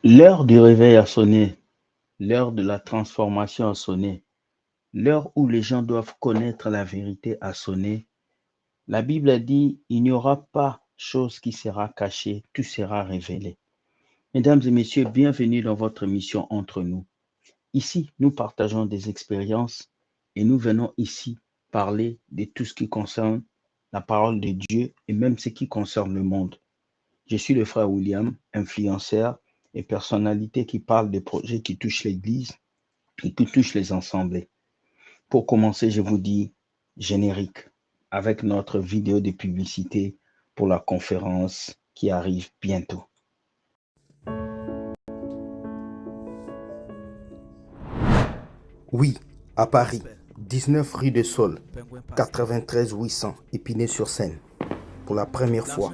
L'heure du réveil a sonné, l'heure de la transformation a sonné, l'heure où les gens doivent connaître la vérité a sonné. La Bible a dit, il n'y aura pas chose qui sera cachée, tout sera révélé. Mesdames et messieurs, bienvenue dans votre émission Entre nous. Ici, nous partageons des expériences et nous venons ici parler de tout ce qui concerne la parole de Dieu et même ce qui concerne le monde. Je suis le frère William, influenceur et personnalité qui parle des projets qui touchent l'Église et qui touchent les assemblées. Pour commencer, je vous dis générique avec notre vidéo de publicité pour la conférence qui arrive bientôt. Oui, à Paris, 19 rue de Sol, 93 800, Épinay-sur-Seine. Pour la première fois,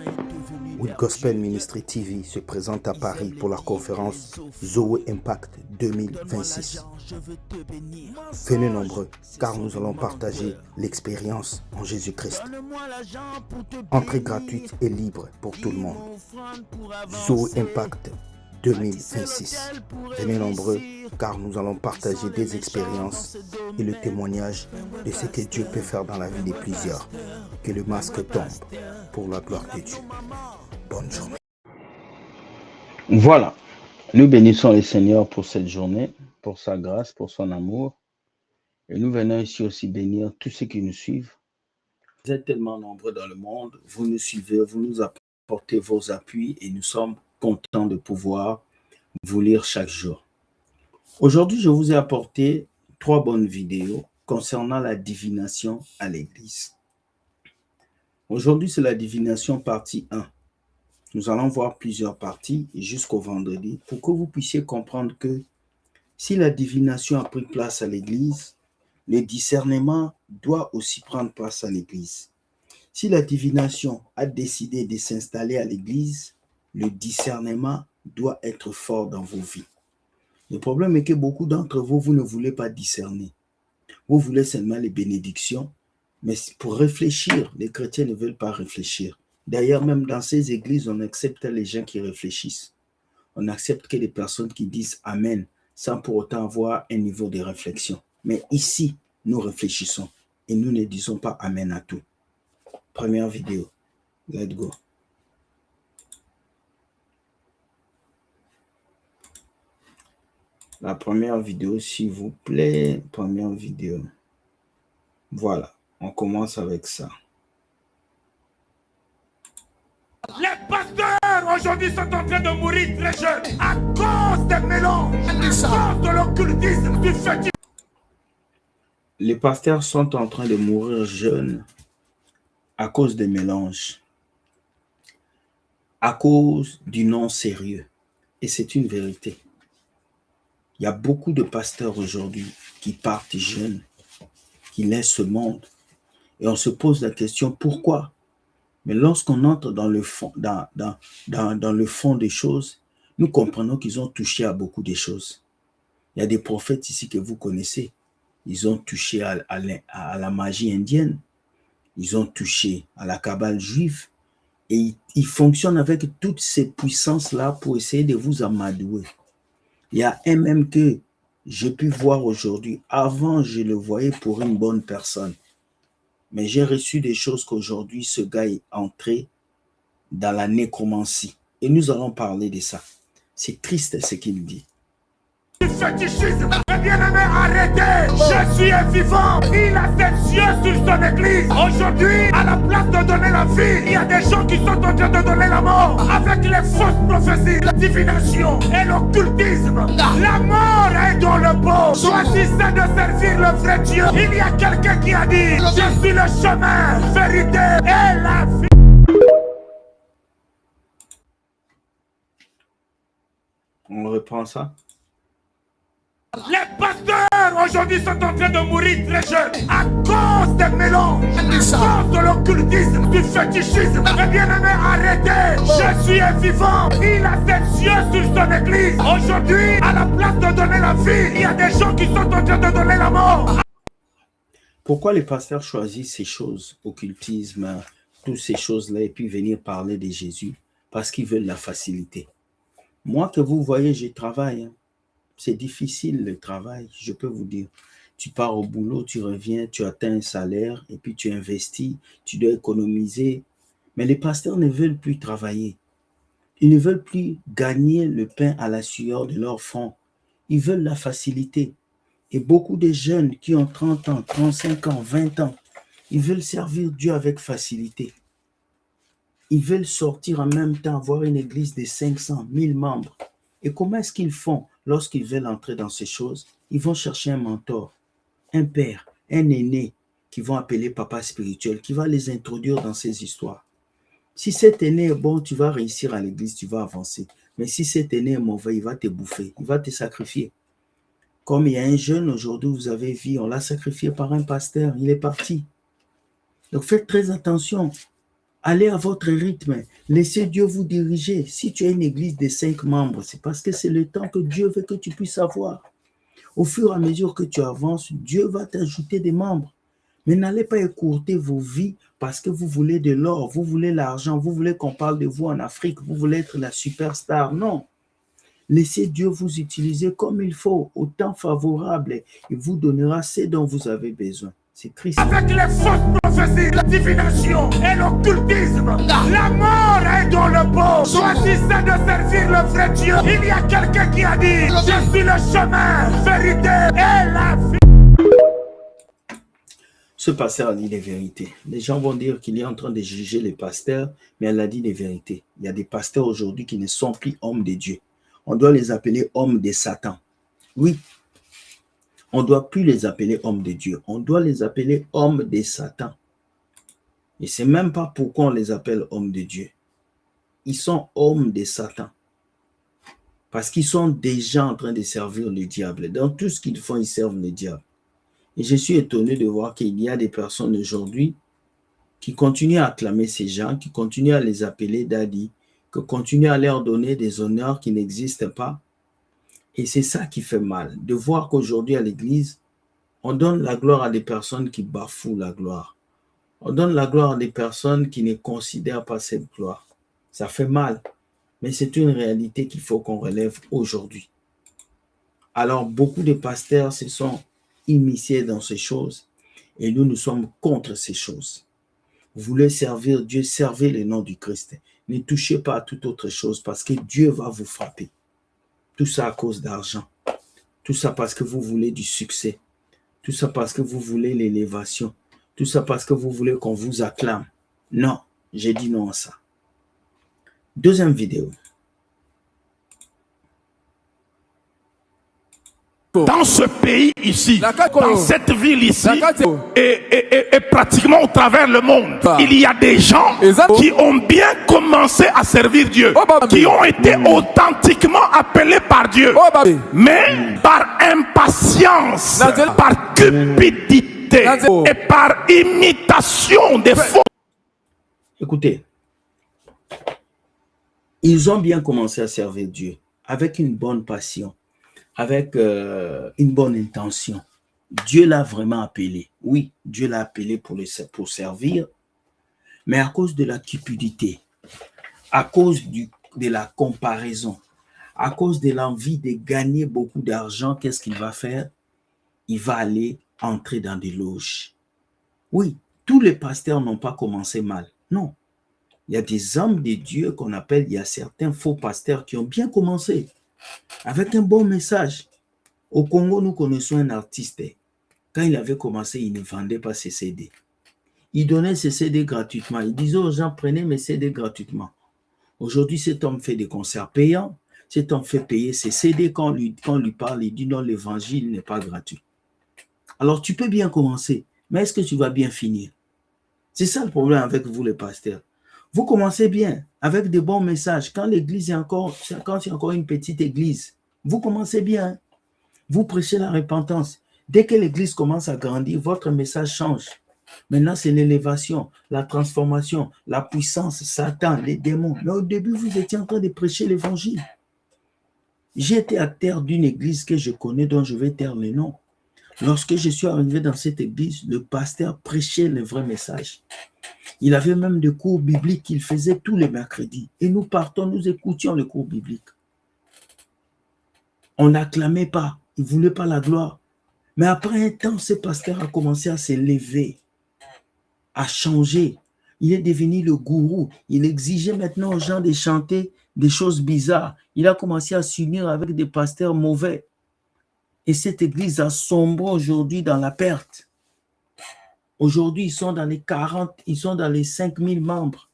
Will Gospel Ministry TV se présente à Paris pour la conférence Zoe Impact 2026. Venez nombreux, car nous allons partager l'expérience en Jésus-Christ. Entrée gratuite et libre pour tout le monde. Zoe Impact 2026. Venez nombreux, car nous allons partager des expériences et le témoignage de ce que Dieu peut faire dans la vie de plusieurs. Que le masque tombe pour la gloire de Dieu. Bonne journée. Voilà, nous bénissons le Seigneur pour cette journée, pour sa grâce, pour son amour. Et nous venons ici aussi bénir tous ceux qui nous suivent. Vous êtes tellement nombreux dans le monde, vous nous suivez, vous nous apportez vos appuis et nous sommes contents de pouvoir vous lire chaque jour. Aujourd'hui, je vous ai apporté 3 bonnes vidéos concernant la divination à l'Église. Aujourd'hui, c'est la divination partie 1. Nous allons voir plusieurs parties jusqu'au vendredi pour que vous puissiez comprendre que si la divination a pris place à l'Église, le discernement doit aussi prendre place à l'Église. Si la divination a décidé de s'installer à l'Église, le discernement doit être fort dans vos vies. Le problème est que beaucoup d'entre vous, vous ne voulez pas discerner. Vous voulez seulement les bénédictions, mais pour réfléchir, les chrétiens ne veulent pas réfléchir. D'ailleurs, même dans ces églises, on accepte les gens qui réfléchissent. On accepte que les personnes qui disent « Amen » sans pour autant avoir un niveau de réflexion. Mais ici, nous réfléchissons et nous ne disons pas « Amen » à tout. Première vidéo. Let's go. La première vidéo, s'il vous plaît. Première vidéo. Voilà, on commence avec ça. Les pasteurs aujourd'hui sont en train de mourir très jeunes à cause des mélanges, à cause de l'occultisme, du fétiche. Les pasteurs sont en train de mourir jeunes à cause des mélanges, à cause du non-sérieux. Et c'est une vérité. Il y a beaucoup de pasteurs aujourd'hui qui partent jeunes, qui laissent ce monde. Et on se pose la question, pourquoi? Mais lorsqu'on entre dans le fond, dans le fond des choses, nous comprenons qu'ils ont touché à beaucoup de choses. Il y a des prophètes ici que vous connaissez. Ils ont touché à la magie indienne. Ils ont touché à la cabale juive. Et ils fonctionnent avec toutes ces puissances-là pour essayer de vous amadouer. Il y a un même que j'ai pu voir aujourd'hui. Avant, je le voyais pour une bonne personne. Mais j'ai reçu des choses qu'aujourd'hui, ce gars est entré dans la nécromancie. Et nous allons parler de ça. C'est triste ce qu'il dit. Du fétichisme. Mes bien-aimés, arrêtez. Je suis un vivant. Il a ses yeux sur son église. Aujourd'hui, à la place de donner la vie, il y a des gens qui sont en train de donner la mort. Avec les fausses prophéties, la divination et l'occultisme. La mort est dans le pot. Choisissez de servir le vrai Dieu. Il y a quelqu'un qui a dit, je suis le chemin, vérité et la vie. On reprend ça. Les pasteurs aujourd'hui sont en train de mourir très jeunes à cause des mélanges, à cause de l'occultisme, du fétichisme. Mes bien-aimés, arrêtez. Je suis un vivant. Il a ses yeux sur son église. Aujourd'hui, à la place de donner la vie, il y a des gens qui sont en train de donner la mort. Pourquoi les pasteurs choisissent ces choses, occultisme, toutes ces choses-là, et puis venir parler de Jésus? Parce qu'ils veulent la facilité. Moi que vous voyez, je travaille. Hein. C'est difficile le travail, je peux vous dire. Tu pars au boulot, tu reviens, tu atteins un salaire et puis tu investis, tu dois économiser. Mais les pasteurs ne veulent plus travailler. Ils ne veulent plus gagner le pain à la sueur de leur front. Ils veulent la facilité. Et beaucoup de jeunes qui ont 30 ans, 35 ans, 20 ans, ils veulent servir Dieu avec facilité. Ils veulent sortir en même temps, avoir une église de 500, 1000 membres. Et comment est-ce qu'ils font lorsqu'ils veulent entrer dans ces choses? Ils vont chercher un mentor, un père, un aîné qu'ils vont appeler papa spirituel, qui va les introduire dans ces histoires. Si cet aîné est bon, tu vas réussir à l'église, tu vas avancer. Mais si cet aîné est mauvais, il va te bouffer, il va te sacrifier. Comme il y a un jeune aujourd'hui, vous avez vu, on l'a sacrifié par un pasteur, il est parti. Donc faites très attention. Allez à votre rythme. Laissez Dieu vous diriger. Si tu as une église de 5 membres, c'est parce que c'est le temps que Dieu veut que tu puisses avoir. Au fur et à mesure que tu avances, Dieu va t'ajouter des membres. Mais n'allez pas écourter vos vies parce que vous voulez de l'or, vous voulez l'argent, vous voulez qu'on parle de vous en Afrique, vous voulez être la superstar. Non. Laissez Dieu vous utiliser comme il faut, au temps favorable. Il vous donnera ce dont vous avez besoin. C'est triste. Avec les fausses prophéties, la divination et l'occultisme, la mort est dans le pot. Choisissez de servir le vrai Dieu. Il y a quelqu'un qui a dit, je suis le chemin, vérité et la vie. Ce pasteur a dit des vérités. Les gens vont dire qu'il est en train de juger les pasteurs, mais elle a dit des vérités. Il y a des pasteurs aujourd'hui qui ne sont plus hommes de Dieu. On doit les appeler hommes de Satan. Oui, on ne doit plus les appeler hommes de Dieu. On doit les appeler hommes de Satan. Et ce n'est même pas pourquoi on les appelle hommes de Dieu. Ils sont hommes de Satan. Parce qu'ils sont déjà en train de servir le diable. Dans tout ce qu'ils font, ils servent le diable. Et je suis étonné de voir qu'il y a des personnes aujourd'hui qui continuent à acclamer ces gens, qui continuent à les appeler daddy, qui continuent à leur donner des honneurs qui n'existent pas. Et c'est ça qui fait mal, de voir qu'aujourd'hui à l'église, on donne la gloire à des personnes qui bafouent la gloire. On donne la gloire à des personnes qui ne considèrent pas cette gloire. Ça fait mal, mais c'est une réalité qu'il faut qu'on relève aujourd'hui. Alors, beaucoup de pasteurs se sont immiscés dans ces choses et nous sommes contre ces choses. Vous voulez servir Dieu, servez le nom du Christ. Ne touchez pas à toute autre chose parce que Dieu va vous frapper. Tout ça à cause d'argent. Tout ça parce que vous voulez du succès. Tout ça parce que vous voulez l'élévation. Tout ça parce que vous voulez qu'on vous acclame. Non, j'ai dit non à ça. Deuxième vidéo. Dans ce pays ici, dans cette ville ici, et pratiquement au travers le monde, il y a des gens qui ont bien commencé à servir Dieu, qui ont été authentiquement appelés par Dieu, mais par impatience, par cupidité et par imitation des faux. Écoutez, ils ont bien commencé à servir Dieu avec une bonne passion, avec une bonne intention. Dieu l'a vraiment appelé. Oui, Dieu l'a appelé pour servir, mais à cause de la cupidité, à cause de la comparaison, à cause de l'envie de gagner beaucoup d'argent, qu'est-ce qu'il va faire? Il va aller entrer dans des loges. Oui, tous les pasteurs n'ont pas commencé mal. Non. Il y a des hommes de Dieu qu'on appelle, il y a certains faux pasteurs qui ont bien commencé avec un bon message. Au Congo, nous connaissons un artiste. Quand il avait commencé, il ne vendait pas ses CD. Il donnait ses CD gratuitement. Il disait aux gens, prenez mes CD gratuitement. Aujourd'hui, cet homme fait des concerts payants. Cet homme fait payer ses CD. Quand on lui parle, il dit non, l'évangile n'est pas gratuit. Alors, tu peux bien commencer, mais est-ce que tu vas bien finir? C'est ça le problème avec vous, les pasteurs. Vous commencez bien, avec de bons messages. Quand l'église est encore, quand il y a encore une petite église, vous commencez bien. Vous prêchez la repentance. Dès que l'église commence à grandir, votre message change. Maintenant, c'est l'élévation, la transformation, la puissance, Satan, les démons. Mais au début, vous étiez en train de prêcher l'évangile. J'ai été acteur d'une église que je connais, dont je vais taire le nom. Lorsque je suis arrivé dans cette église, le pasteur prêchait le vrai message. Il avait même des cours bibliques qu'il faisait tous les mercredis. Et nous partons, nous écoutions les cours bibliques. On n'acclamait pas. Il ne voulait pas la gloire. Mais après un temps, ce pasteur a commencé à s'élever, à changer. Il est devenu le gourou. Il exigeait maintenant aux gens de chanter des choses bizarres. Il a commencé à s'unir avec des pasteurs mauvais. Et cette église a sombré aujourd'hui dans la perte. Aujourd'hui, ils sont dans les 40, ils sont dans les 5000 membres.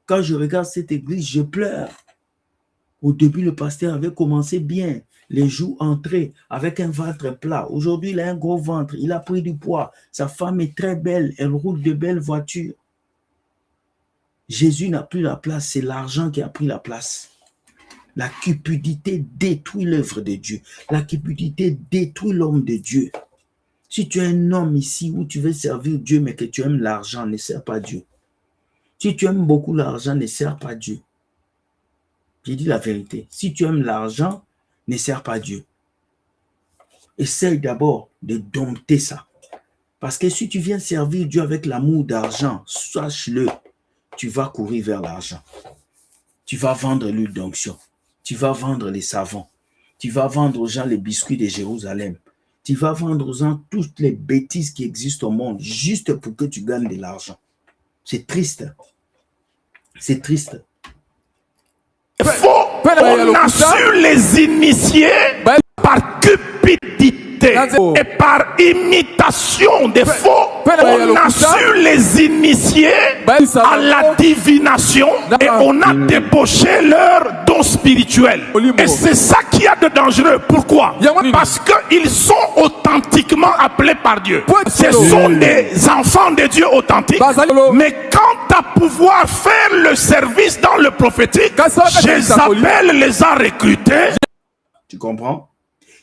Quand je regarde cette église, je pleure. Au début, le pasteur avait commencé bien. Les joues entraient avec un ventre plat. Aujourd'hui, il a un gros ventre. Il a pris du poids. Sa femme est très belle. Elle roule de belles voitures. Jésus n'a plus la place. C'est l'argent qui a pris la place. La cupidité détruit l'œuvre de Dieu. La cupidité détruit l'homme de Dieu. Si tu es un homme ici où tu veux servir Dieu, mais que tu aimes l'argent, ne sers pas Dieu. Si tu aimes beaucoup l'argent, ne sers pas Dieu. J'ai dit la vérité. Si tu aimes l'argent, ne sers pas Dieu. Essaye d'abord de dompter ça. Parce que si tu viens servir Dieu avec l'amour d'argent, sache-le, tu vas courir vers l'argent. Tu vas vendre l'huile d'onction. Tu vas vendre les savons. Tu vas vendre aux gens les biscuits de Jérusalem. Tu vas vendre aux gens toutes les bêtises qui existent au monde juste pour que tu gagnes de l'argent. C'est triste. C'est triste. On a su les initier par cupidité et par imitation des faux. On a su les initier à la divination et on a débauché leur don spirituel. Et c'est ça qu'il y a de dangereux. Pourquoi? Parce qu'ils sont authentiquement appelés par Dieu. Ce sont des enfants de Dieu authentiques. Mais quant à pouvoir faire le service dans le prophétique, Jézabel les a recrutés. Tu comprends?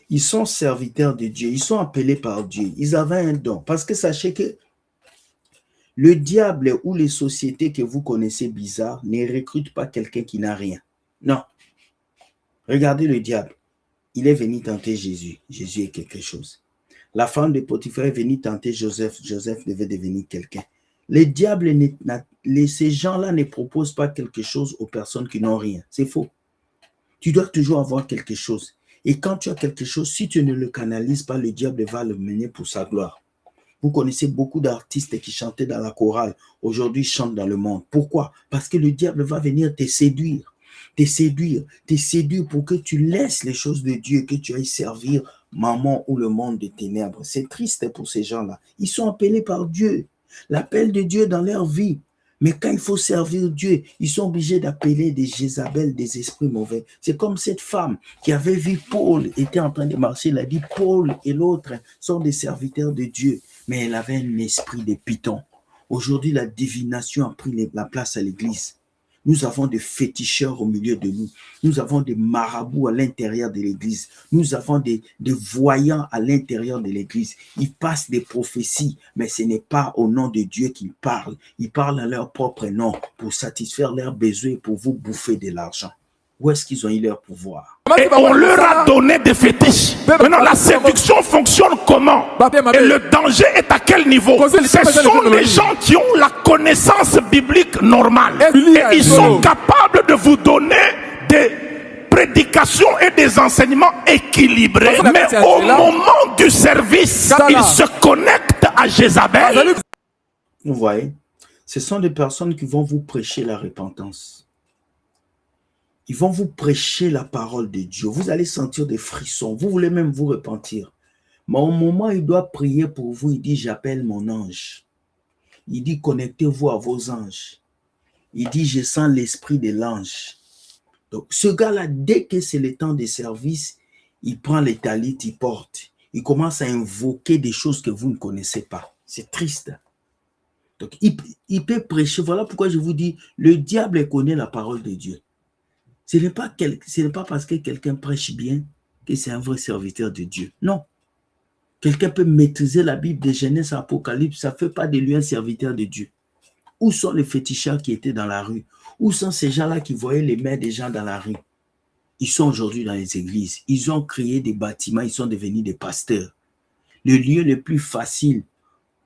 Ils sont serviteurs de Dieu. Ils sont appelés par Dieu. Ils avaient un don. Parce que sachez que le diable ou les sociétés que vous connaissez bizarres ne recrutent pas quelqu'un qui n'a rien. Non. Regardez le diable. Il est venu tenter Jésus. Jésus est quelque chose. La femme de Potiphar est venue tenter Joseph. Joseph devait devenir quelqu'un. Les diables, ces gens-là ne proposent pas quelque chose aux personnes qui n'ont rien. C'est faux. Tu dois toujours avoir quelque chose. Et quand tu as quelque chose, si tu ne le canalises pas, le diable va le mener pour sa gloire. Vous connaissez beaucoup d'artistes qui chantaient dans la chorale. Aujourd'hui, ils chantent dans le monde. Pourquoi? Parce que le diable va venir te séduire. Te séduire pour que tu laisses les choses de Dieu, que tu ailles servir maman ou le monde des ténèbres. C'est triste pour ces gens-là. Ils sont appelés par Dieu. L'appel de Dieu dans leur vie. Mais quand il faut servir Dieu, ils sont obligés d'appeler des Jézabel, des esprits mauvais. C'est comme cette femme qui avait vu Paul était en train de marcher. Elle a dit Paul et l'autre sont des serviteurs de Dieu. Mais elle avait un esprit de python. Aujourd'hui, la divination a pris la place à l'église. Nous avons des féticheurs au milieu de nous. Nous avons des marabouts à l'intérieur de l'église. Nous avons des voyants à l'intérieur de l'église. Ils passent des prophéties, mais ce n'est pas au nom de Dieu qu'ils parlent. Ils parlent à leur propre nom pour satisfaire leurs besoins et pour vous bouffer de l'argent. Où est-ce qu'ils ont eu leur pouvoir? Et on leur a donné des fétiches. Maintenant, la séduction fonctionne comment? Et le danger est à quel niveau? Ce sont les gens qui ont la connaissance biblique normale. Et ils sont capables de vous donner des prédications et des enseignements équilibrés. Mais au moment du service, ils se connectent à Jézabel. Vous voyez, ce sont des personnes qui vont vous prêcher la repentance. Ils vont vous prêcher la parole de Dieu. Vous allez sentir des frissons. Vous voulez même vous repentir. Mais au moment où il doit prier pour vous, il dit, j'appelle mon ange. Il dit, connectez-vous à vos anges. Il dit, je sens l'esprit de l'ange. Donc, ce gars-là, dès que c'est le temps de service, il prend les talits, il porte. Il commence à invoquer des choses que vous ne connaissez pas. C'est triste. Donc, il peut prêcher. Voilà pourquoi je vous dis, le diable connaît la parole de Dieu. Ce n'est pas parce que quelqu'un prêche bien que c'est un vrai serviteur de Dieu. Non. Quelqu'un peut maîtriser la Bible de Genèse à Apocalypse, ça ne fait pas de lui un serviteur de Dieu. Où sont les féticheurs qui étaient dans la rue? Où sont ces gens-là qui voyaient les mains des gens dans la rue? Ils sont aujourd'hui dans les églises. Ils ont créé des bâtiments, ils sont devenus des pasteurs. Le lieu le plus facile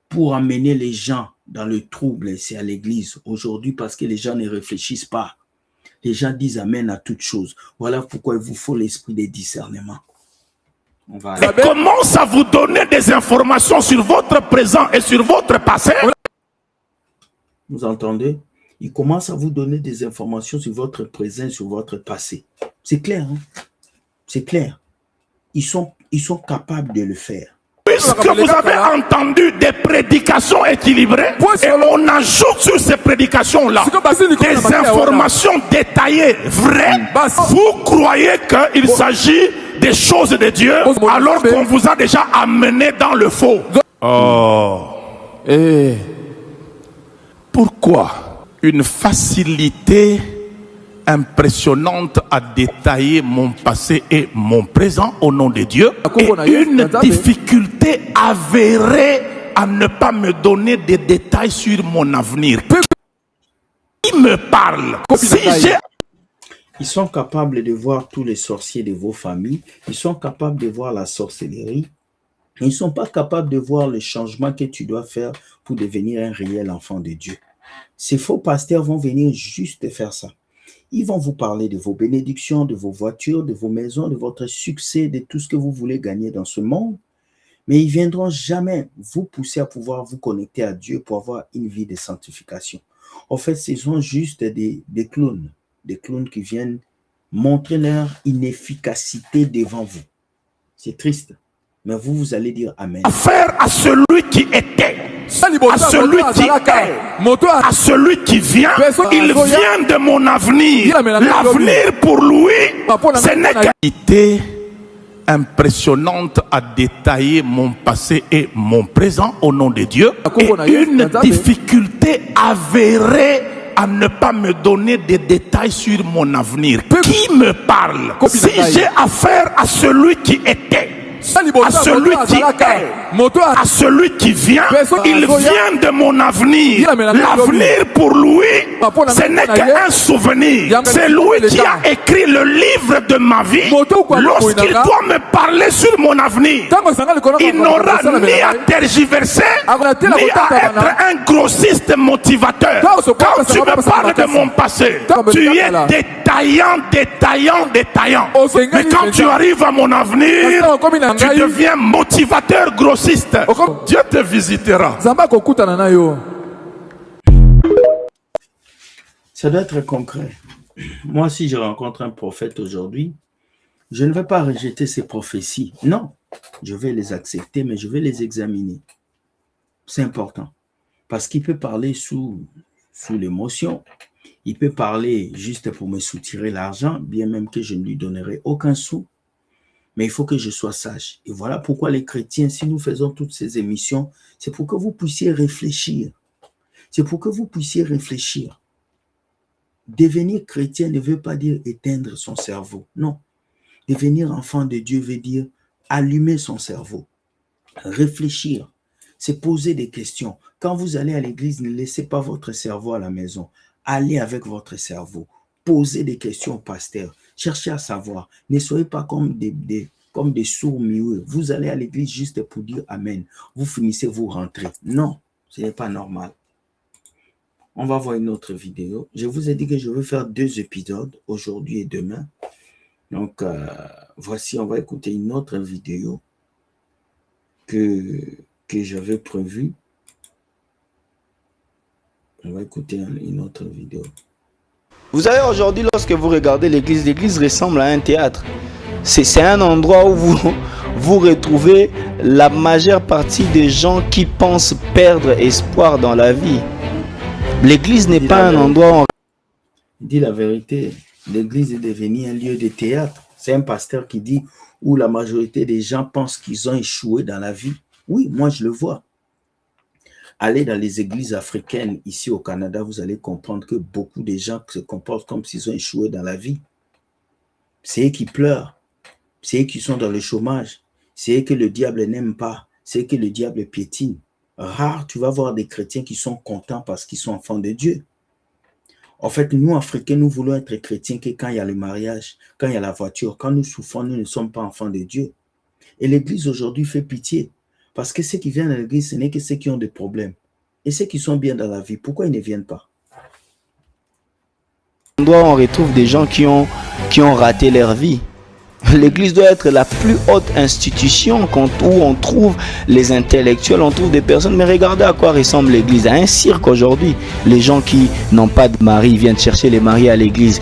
pour amener les gens dans le trouble, c'est à l'église. Aujourd'hui, parce que les gens ne réfléchissent pas. Les gens disent amen à toutes choses. Voilà pourquoi il vous faut l'esprit de discernement. Et commence à vous donner des informations sur votre présent et sur votre passé. Vous entendez? Il commence à vous donner des informations sur votre présent, sur votre passé. C'est clair, hein? C'est clair. Ils sont capables de le faire. Puisque vous avez entendu des prédications équilibrées, et on ajoute sur ces prédications-là des informations détaillées, vraies, vous croyez qu'il s'agit des choses de Dieu, alors qu'on vous a déjà amené dans le faux. Oh. Pourquoi une facilité impressionnante à détailler mon passé et mon présent au nom de Dieu, et une difficulté avérée à ne pas me donner des détails sur mon avenir? Qui me parle? Ils sont capables de voir tous les sorciers de vos familles, ils sont capables de voir la sorcellerie, ils ne sont pas capables de voir le changement que tu dois faire pour devenir un réel enfant de Dieu. Ces faux pasteurs vont venir juste faire ça. Ils vont vous parler de vos bénédictions, de vos voitures, de vos maisons, de votre succès, de tout ce que vous voulez gagner dans ce monde. Mais ils ne viendront jamais vous pousser à pouvoir vous connecter à Dieu pour avoir une vie de sanctification. En fait, ce sont juste des clowns qui viennent montrer leur inefficacité devant vous. C'est triste. Mais vous allez dire Amen. Affaire à celui qui était, à celui qui est, à celui qui vient. Il vient de mon avenir. L'avenir pour lui, ce n'est qu'une qualité impressionnante à détailler mon passé et mon présent au nom de Dieu, et une difficulté avérée à ne pas me donner des détails sur mon avenir. Qui me parle? Si j'ai affaire à celui qui était, à celui qui est, à celui qui vient, il vient de mon avenir. L'avenir pour lui, ce n'est qu'un souvenir. C'est lui qui a écrit le livre de ma vie. Lorsqu'il doit me parler sur mon avenir, il n'aura ni à tergiverser, ni à être un grossiste motivateur. Quand tu me parles de mon passé, tu es détaillant. Mais quand tu arrives à mon avenir, tu deviens motivateur grossiste. Dieu te visitera. Ça doit être concret. Moi, si je rencontre un prophète aujourd'hui, je ne vais pas rejeter ses prophéties. Non, je vais les accepter, mais je vais les examiner. C'est important. Parce qu'il peut parler sous l'émotion. Il peut parler juste pour me soutirer l'argent, bien même que je ne lui donnerai aucun sou. Mais il faut que je sois sage. Et voilà pourquoi les chrétiens, si nous faisons toutes ces émissions, c'est pour que vous puissiez réfléchir. C'est pour que vous puissiez réfléchir. Devenir chrétien ne veut pas dire éteindre son cerveau. Non. Devenir enfant de Dieu veut dire allumer son cerveau. Réfléchir. C'est poser des questions. Quand vous allez à l'église, ne laissez pas votre cerveau à la maison. Allez avec votre cerveau. Posez des questions au pasteur. Cherchez à savoir. Ne soyez pas comme des sourds muets. Vous allez à l'église juste pour dire Amen. Vous finissez, vous rentrez. Non, ce n'est pas normal. On va voir une autre vidéo. Je vous ai dit que je veux faire 2 épisodes, aujourd'hui et demain. Donc, voici, on va écouter une autre vidéo que j'avais prévue. On va écouter une autre vidéo. Vous savez, aujourd'hui, lorsque vous regardez l'église ressemble à un théâtre. C'est un endroit où vous retrouvez la majeure partie des gens qui pensent perdre espoir dans la vie. L'église n'est pas un endroit... Dis la vérité, l'église est devenue un lieu de théâtre. C'est un pasteur qui dit où la majorité des gens pensent qu'ils ont échoué dans la vie. Oui, moi je le vois. Allez dans les églises africaines ici au Canada, vous allez comprendre que beaucoup de gens se comportent comme s'ils ont échoué dans la vie. C'est eux qui pleurent. C'est eux qui sont dans le chômage. C'est eux que le diable n'aime pas. C'est eux que le diable piétine. Rare, tu vas voir des chrétiens qui sont contents parce qu'ils sont enfants de Dieu. En fait, nous, Africains, nous voulons être chrétiens que quand il y a le mariage, quand il y a la voiture, quand nous souffrons, nous ne sommes pas enfants de Dieu. Et l'église aujourd'hui fait pitié. Parce que ceux qui viennent à l'église, ce n'est que ceux qui ont des problèmes. Et ceux qui sont bien dans la vie, pourquoi ils ne viennent pas? On retrouve des gens qui ont raté leur vie. L'église doit être la plus haute institution où on trouve les intellectuels, on trouve des personnes. Mais regardez à quoi ressemble l'église. À un cirque aujourd'hui. Les gens qui n'ont pas de mari viennent chercher les maris à l'église.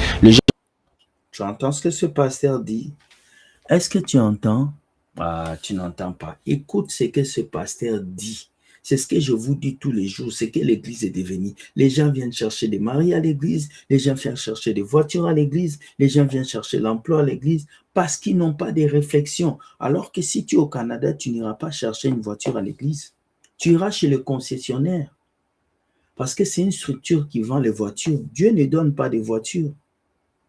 Tu entends ce que ce pasteur dit? Est-ce que tu entends? Ah, tu n'entends pas. Écoute ce que ce pasteur dit. C'est ce que je vous dis tous les jours, c'est que l'église est devenue. Les gens viennent chercher des maris à l'église, les gens viennent chercher des voitures à l'église, les gens viennent chercher l'emploi à l'église parce qu'ils n'ont pas de réflexion. Alors que si tu es au Canada, tu n'iras pas chercher une voiture à l'église. Tu iras chez le concessionnaire parce que c'est une structure qui vend les voitures. Dieu ne donne pas de voitures.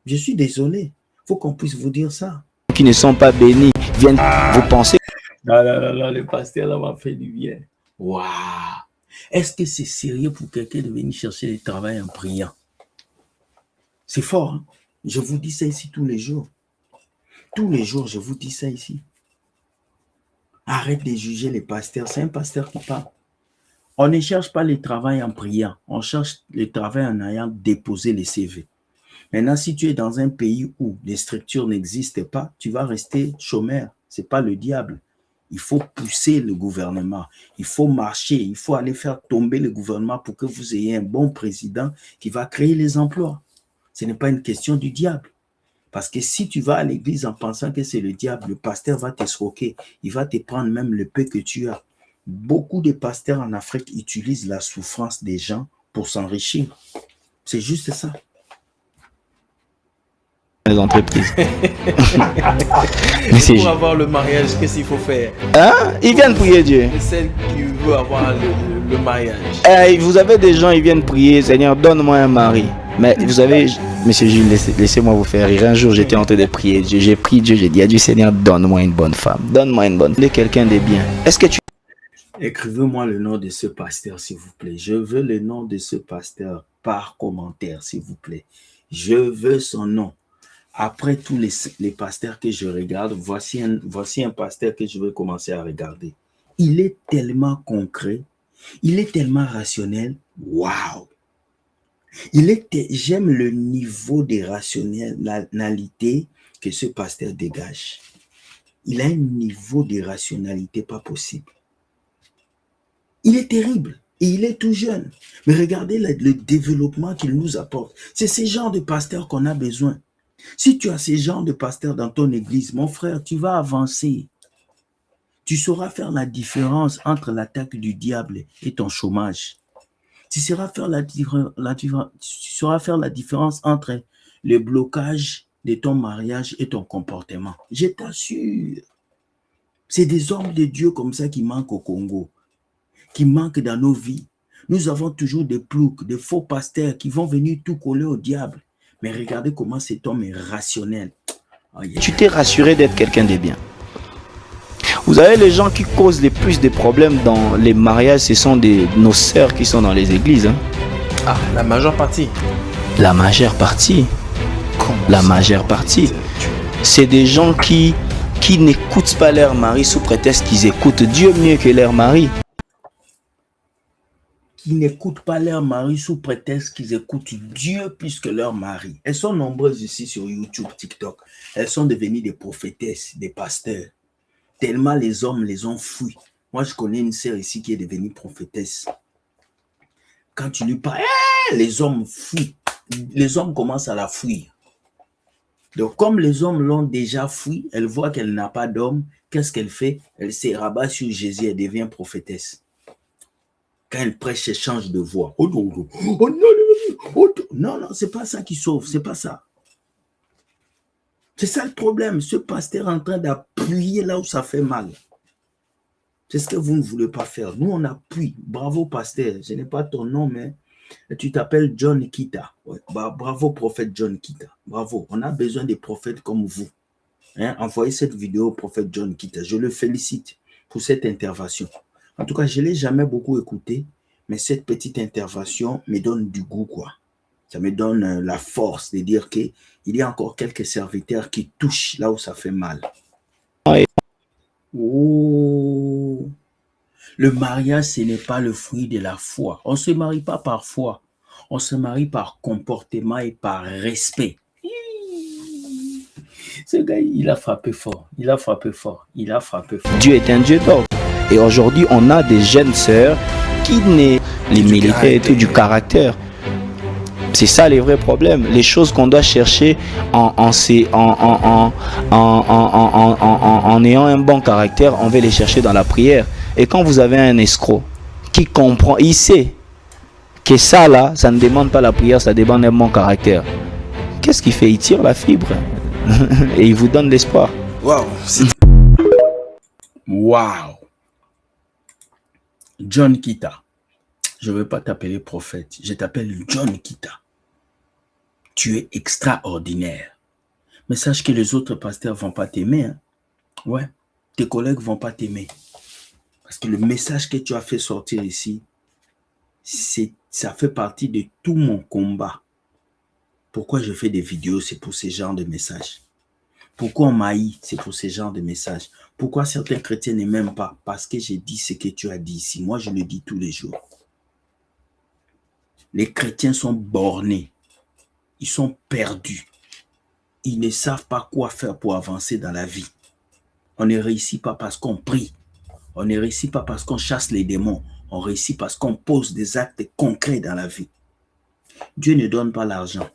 Je suis désolé. Il faut qu'on puisse vous dire ça. Qui ne sont pas bénis viennent vous penser. Non, le pasteur là m'a fait du bien. Waouh! Est-ce que c'est sérieux pour quelqu'un de venir chercher du travail en priant? C'est fort, hein? Je vous dis ça ici tous les jours. Tous les jours, je vous dis ça ici. Arrête de juger les pasteurs. C'est un pasteur qui parle. On ne cherche pas le travail en priant. On cherche le travail en ayant déposé les CV. Maintenant, si tu es dans un pays où les structures n'existent pas, tu vas rester chômeur. Ce n'est pas le diable. Il faut pousser le gouvernement. Il faut marcher. Il faut aller faire tomber le gouvernement pour que vous ayez un bon président qui va créer les emplois. Ce n'est pas une question du diable. Parce que si tu vas à l'église en pensant que c'est le diable, le pasteur va t'escroquer. Il va te prendre même le peu que tu as. Beaucoup de pasteurs en Afrique utilisent la souffrance des gens pour s'enrichir. C'est juste ça. Les entreprises. Pour avoir le mariage, qu'est-ce qu'il faut faire? Hein? Ils viennent prier Dieu. Celle qui veut avoir le mariage. Vous avez des gens, ils viennent prier, Seigneur, donne-moi un mari. Mais vous savez, Monsieur Jules, laissez-moi vous faire rire. Un jour, j'étais en train de prier Dieu. J'ai prié Dieu, j'ai dit à Dieu, Seigneur, donne-moi une bonne femme. Donne-moi une bonne femme. Quelqu'un de bien. Est-ce que tu... Écrivez-moi le nom de ce pasteur, s'il vous plaît. Je veux le nom de ce pasteur par commentaire, s'il vous plaît. Je veux son nom. Après tous les pasteurs que je regarde, voici un pasteur que je vais commencer à regarder. Il est tellement concret, il est tellement rationnel. Waouh! J'aime le niveau de rationalité que ce pasteur dégage. Il a un niveau de rationalité pas possible. Il est terrible et il est tout jeune. Mais regardez le développement qu'il nous apporte. C'est ce genre de pasteur qu'on a besoin. Si tu as ce genre de pasteur dans ton église, mon frère, tu vas avancer. Tu sauras faire la différence entre l'attaque du diable et ton chômage. Tu sauras faire la différence entre le blocage de ton mariage et ton comportement. Je t'assure. C'est des hommes de Dieu comme ça qui manquent au Congo, qui manquent dans nos vies. Nous avons toujours des ploucs, des faux pasteurs qui vont venir tout coller au diable. Mais regardez comment cet homme est rationnel. Oh yeah. Tu t'es rassuré d'être quelqu'un de bien. Vous avez les gens qui causent le plus de problèmes dans les mariages, ce sont nos sœurs qui sont dans les églises. Hein. Ah, la majeure partie. La majeure partie. La majeure partie. C'est des gens qui n'écoutent pas leur mari sous prétexte qu'ils écoutent Dieu mieux que leur mari. Qui n'écoutent pas leur mari sous prétexte qu'ils écoutent Dieu plus que leur mari. Elles sont nombreuses ici sur YouTube, TikTok. Elles sont devenues des prophétesses, des pasteurs. Tellement les hommes les ont fouillés. Moi, je connais une sœur ici qui est devenue prophétesse. Quand tu lui parles, les hommes fuient. Les hommes commencent à la fuir. Donc, comme les hommes l'ont déjà fouillée, elle voit qu'elle n'a pas d'homme. Qu'est-ce qu'elle fait? Elle se rabat sur Jésus, elle devient prophétesse. Quand elle prêche, elle change de voix. Oh non, oh, oh, non, oh, non, non, c'est pas ça qui sauve, c'est pas ça. C'est ça le problème. Ce pasteur est en train d'appuyer là où ça fait mal. C'est ce que vous ne voulez pas faire. Nous, on appuie. Bravo, pasteur. Je n'ai pas ton nom, mais tu t'appelles John Kita. Ouais. Bravo, prophète John Kita. Bravo. On a besoin des prophètes comme vous. Hein? Envoyez cette vidéo au prophète John Kita. Je le félicite pour cette intervention. En tout cas, je ne l'ai jamais beaucoup écouté, mais cette petite intervention me donne du goût, quoi. Ça me donne la force de dire qu'il y a encore quelques serviteurs qui touchent là où ça fait mal. Oh, le mariage, ce n'est pas le fruit de la foi. On ne se marie pas par foi. On se marie par comportement et par respect. Ce gars, il a frappé fort. Il a frappé fort. Il a frappé fort. Dieu est un Dieu d'ordre. Et aujourd'hui, on a des jeunes sœurs qui naissent les militaires et tout du caractère. C'est ça les vrais problèmes. Les choses qu'on doit chercher en ayant un bon caractère, on va les chercher dans la prière. Et quand vous avez un escroc qui comprend, il sait que ça là, ça ne demande pas la prière, ça demande un bon caractère. Qu'est-ce qu'il fait? Il tire la fibre et il vous donne l'espoir. Waouh. Waouh. John Kita. Je ne veux pas t'appeler prophète. Je t'appelle John Kita. Tu es extraordinaire. Mais sache que les autres pasteurs ne vont pas t'aimer. Hein? Ouais. Tes collègues ne vont pas t'aimer. Parce que le message que tu as fait sortir ici, ça fait partie de tout mon combat. Pourquoi je fais des vidéos, c'est pour ce genre de messages. Pourquoi on m'haït, c'est pour ce genre de messages. Pourquoi certains chrétiens ne m'aiment pas? Parce que j'ai dit ce que tu as dit ici. Moi, je le dis tous les jours. Les chrétiens sont bornés. Ils sont perdus. Ils ne savent pas quoi faire pour avancer dans la vie. On ne réussit pas parce qu'on prie. On ne réussit pas parce qu'on chasse les démons. On réussit parce qu'on pose des actes concrets dans la vie. Dieu ne donne pas l'argent.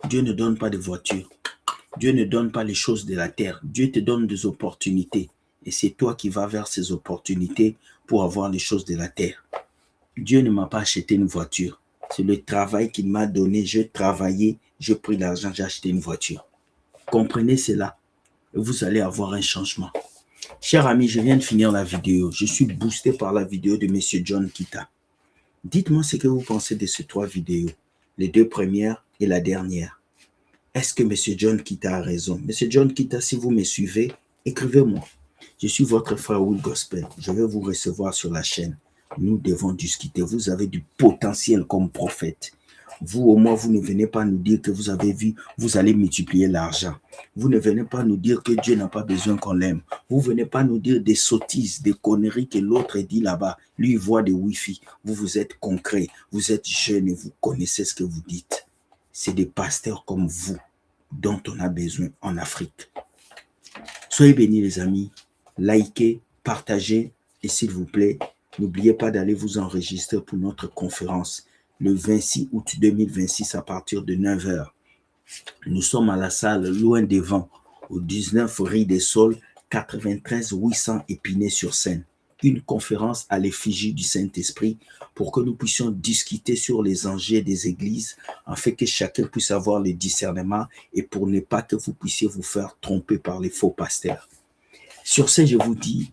Dieu ne donne pas de voitures. Dieu ne donne pas les choses de la terre. Dieu te donne des opportunités. Et c'est toi qui vas vers ces opportunités pour avoir les choses de la terre. Dieu ne m'a pas acheté une voiture. C'est le travail qu'il m'a donné. J'ai travaillé, j'ai pris l'argent, j'ai acheté une voiture. Comprenez cela. Et vous allez avoir un changement. Chers amis, je viens de finir la vidéo. Je suis boosté par la vidéo de M. John Kita. Dites-moi ce que vous pensez de ces 3 vidéos. Les 2 premières et la dernière. Est-ce que M. John Kita a raison? M. John Kita, si vous me suivez, écrivez-moi. Je suis votre frère Will Gospel. Je vais vous recevoir sur la chaîne. Nous devons discuter. Vous avez du potentiel comme prophète. Vous, au moins, vous ne venez pas nous dire que vous avez vu, vous allez multiplier l'argent. Vous ne venez pas nous dire que Dieu n'a pas besoin qu'on l'aime. Vous ne venez pas nous dire des sottises, des conneries que l'autre dit là-bas. Lui, il voit des Wi-Fi. Vous êtes concret. Vous êtes jeune et vous connaissez ce que vous dites. C'est des pasteurs comme vous dont on a besoin en Afrique. Soyez bénis, les amis. Likez, partagez et s'il vous plaît, n'oubliez pas d'aller vous enregistrer pour notre conférence le 26 août 2026 à partir de 9 h. Nous sommes à la salle Loin des Vents, au 19 rue des Saules, 93 800 Épinay-sur-Seine. Une conférence à l'effigie du Saint-Esprit pour que nous puissions discuter sur les enjeux des églises, afin que chacun puisse avoir le discernement et pour ne pas que vous puissiez vous faire tromper par les faux pasteurs. Sur ce, je vous dis,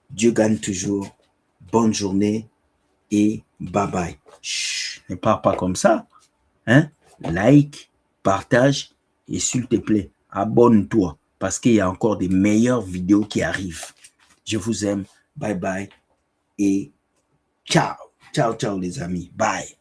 Dieu gagne toujours. Bonne journée et bye bye. Chut, ne pars pas comme ça. Hein? Like, partage et s'il te plaît, abonne-toi parce qu'il y a encore des meilleures vidéos qui arrivent. Je vous aime. Bye bye et ciao. Ciao, ciao les amis. Bye.